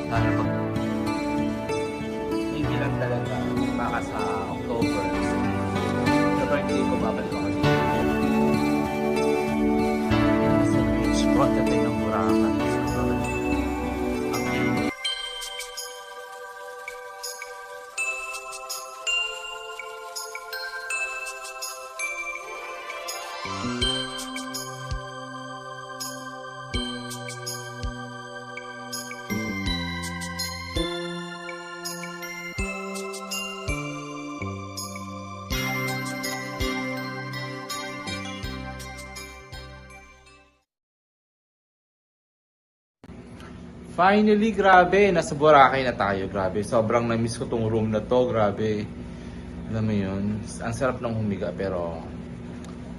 Sana pag hindi lang talaga baka sa October. Sa birthday ko, babalik ako dito. Sa beach, front natin ng Boracay. Ang init. Finally, grabe, nasa Boracay na tayo, grabe. Sobrang na-miss ko tong room na to, grabe. Alam mo yun, ang sarap ng humiga, pero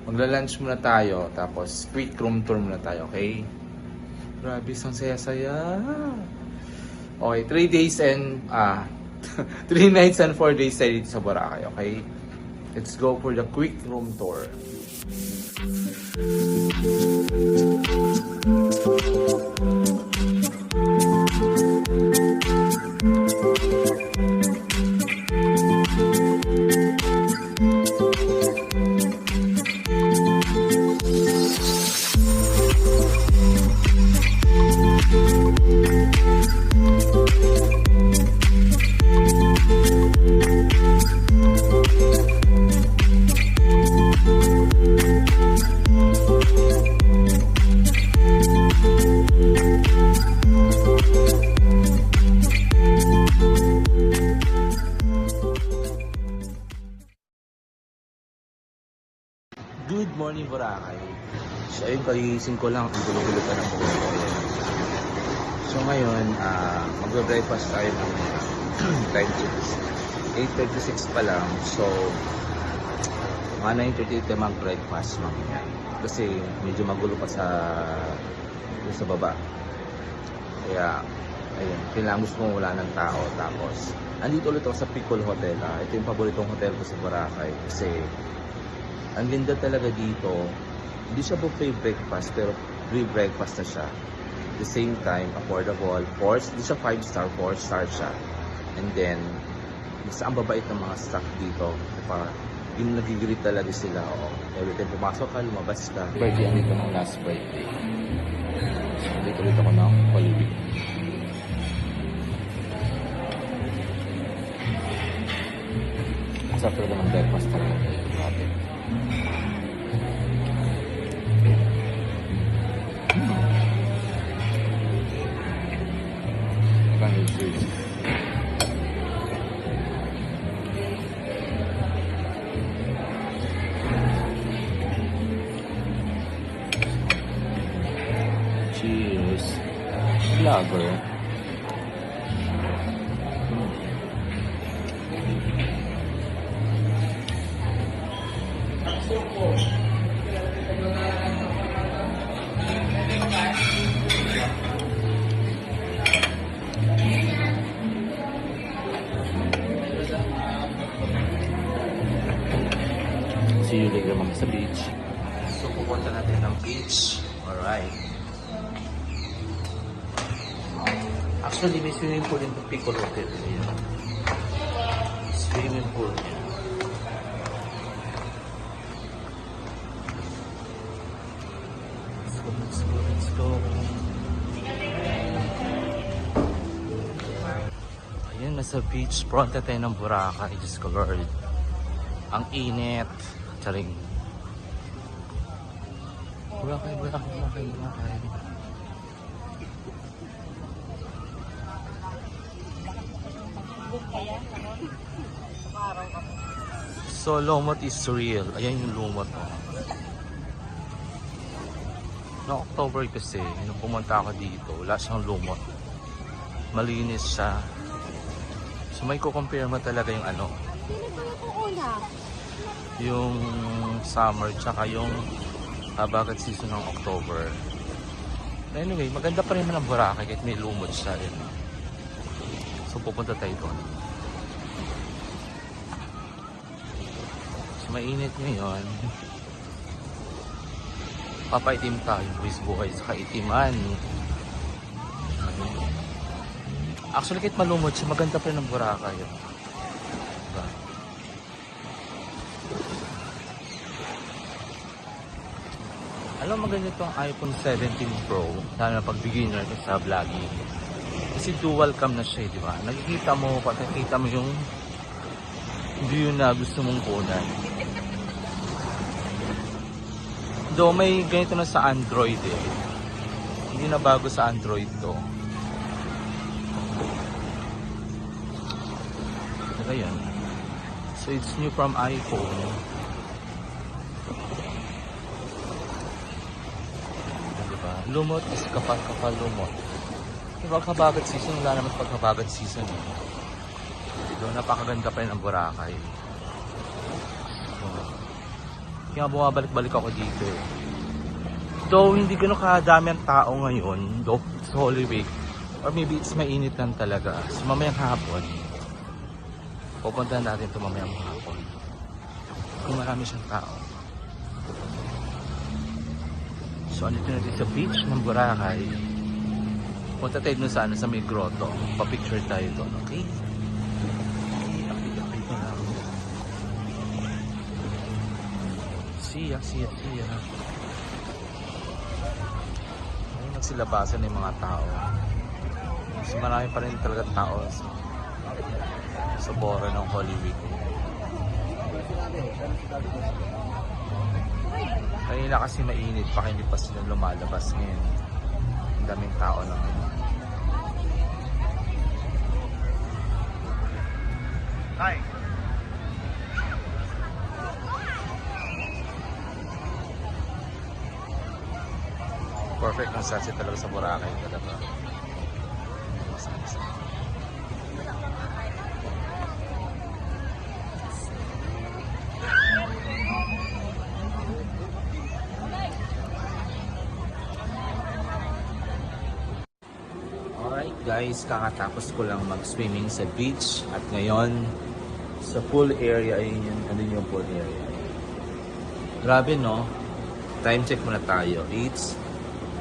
magla-lunch muna tayo, tapos quick room tour muna tayo, okay? Grabe, ang saya-saya. Okay, 3 days and 3 nights and 4 days tayo dito sa Boracay, okay? Let's go for the quick room tour. Good morning, Boracay. So, ayun, kagising ko lang. Ang gulo-gulo pa ng buhay ko. So, ngayon, magbe-breakfast tayo ng time checks. 8:36 pa lang. So, mga 9:38 tayo mag-breakfast mamaya. Kasi medyo magulo pa sa baba. Kaya, ayun, kailangan gusto mo wala ng tao. Tapos, andito ulit ako sa Picol Hotel. Ito yung paboritong hotel ko sa Boracay. Kasi, ang ganda talaga dito, hindi siya buffet breakfast, pero free breakfast na siya. At the same time, affordable. Hindi siya 5-star, 4-star siya. And then, ang babait ng mga staff dito. Parang, yung nagigreet talaga sila. Every time pumasok ka, lumabas ka. Birthday, andito ng last birthday. So, dito ulit ako ng palibig. Masarap talaga ng breakfast talaga. Grabe. Cheers. Vlogger. See you later mga sa beach. So pupunta natin ng beach. Alright. Actually may swimming pool in Picol Hotel. Ayan. Swimming pool niya. Let's go. Ayan, nasa beach front na tayo ng Boracay. Diyos ko Lord. Ang init. Charing. Boracay. So, lumot is real. Ayan yung lumot. No October kasi, nung pumunta ako dito, wala siyang lumot. Malinis siya. So, may kukompare mo talaga yung ano. Yung summer tsaka yung habagat season ng October. Anyway, maganda pa rin naman ang Boracay kahit may lumot siya. So pupunta tayo doon. So mainit ngayon. Papaitim tayo, buwis buhay sa kaitiman. Actually, kahit malumot siya, maganda pa rin ang Boracay. Diba? Alam mo, maganda itong iPhone 17 Pro, lalo na pag beginner ka sa vlogging. Kasi dual cam na siya, di ba? Nakikita mo yung view na gusto mong kunan. Though may ganito na sa Android eh. Hindi na bago sa Android to. Diba yan? So it's new from iPhone. Diba? Lumot is kapal lumot. Diba kabagat season? Wala naman pagkabagat season eh. Diba napakaganda pa rin ang Boracay. Kaya bumabalik-balik ako dito eh. Though hindi gano'n kadami ang tao ngayon, though it's Holy Week, or maybe it's mainit lang talaga. So mamayang hapon, pupuntahan natin ito mamayang hapon. Kung marami siyang tao. So andito natin sa beach ng Boracay. Punta tayo dun sa may grotto. Pa-picture tayo doon, okay? See ya. Ayun, nagsilabasan ng mga tao. Mas marami pa rin talaga tao sa Bora ng Holy Week. Kanina kasi mainit pa, hindi pa sila lumalabas ngayon. Ang daming tao lang. Hi! Perfect ang sunset talaga sa Boracay talaga. Alright guys, kakatapos ko lang mag-swimming sa beach at ngayon sa pool area, ayun yung pool area. Grabe no? Time check muna tayo. It's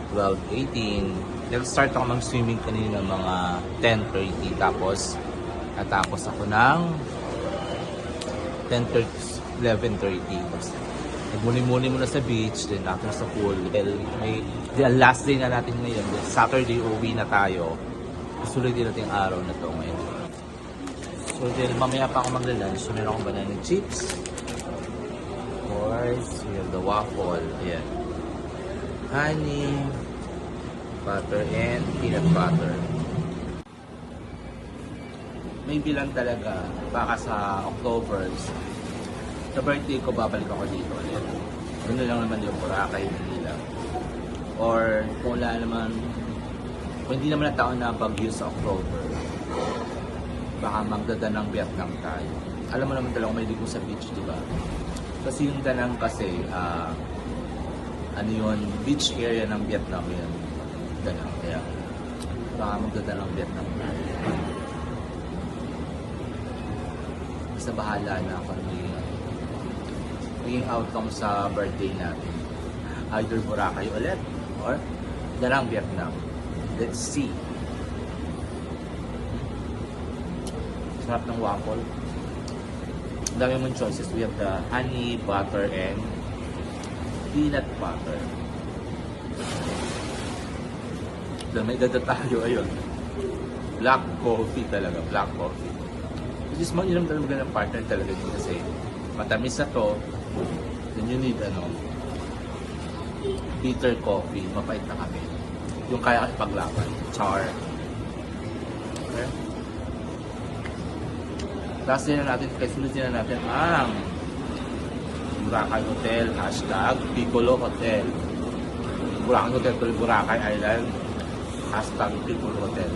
12:18. Nag-start ako mag-swimming kanina mga 10:30 tapos natapos ako ng 11:30. Nagmuni-muni muna sa beach, then after sa pool. The last day na natin ngayon, Saturday uwi na tayo. Sulit din natin araw na to ngayon. So then mamaya pa ako magla-lunch. So meron akong banana chips. Of course, we have the waffle. Ayan. Honey, butter, and peanut butter. May bilang talaga, baka sa October, sa birthday ko babalik ako dito ulit. Ganoon lang naman yung Boracay, Manila. Or kung wala naman, kung hindi naman na taon na bagyo sa October, baka magdadanang Vietnam tayo. Alam mo naman talaga may ligo sa beach, di ba? Kasi yung Danang kasi, ano yun, beach area ng Vietnam yun. Danang, kaya baka magdadanang Vietnam tayo. Basta bahala na ako maging outcome sa birthday natin. Either Boracay ulit or Danang Vietnam. Let's see. Sarap ng waffle. Ang dami mong choices. We have the honey, butter, and peanut butter. Then may dada tayo, ayun. Black coffee talaga, black coffee. Which is mag-inom talaga ng partner talaga yun kasi matamis na to. Then you need bitter coffee, mapait na kami. Yung kaya kasi paglaban, char. Okay? Last din na natin, kaya sunod din na natin ang Boracay Hotel, hashtag Piccolo Hotel. Boracay Hotel, Boracay Island, hashtag Piccolo Hotel.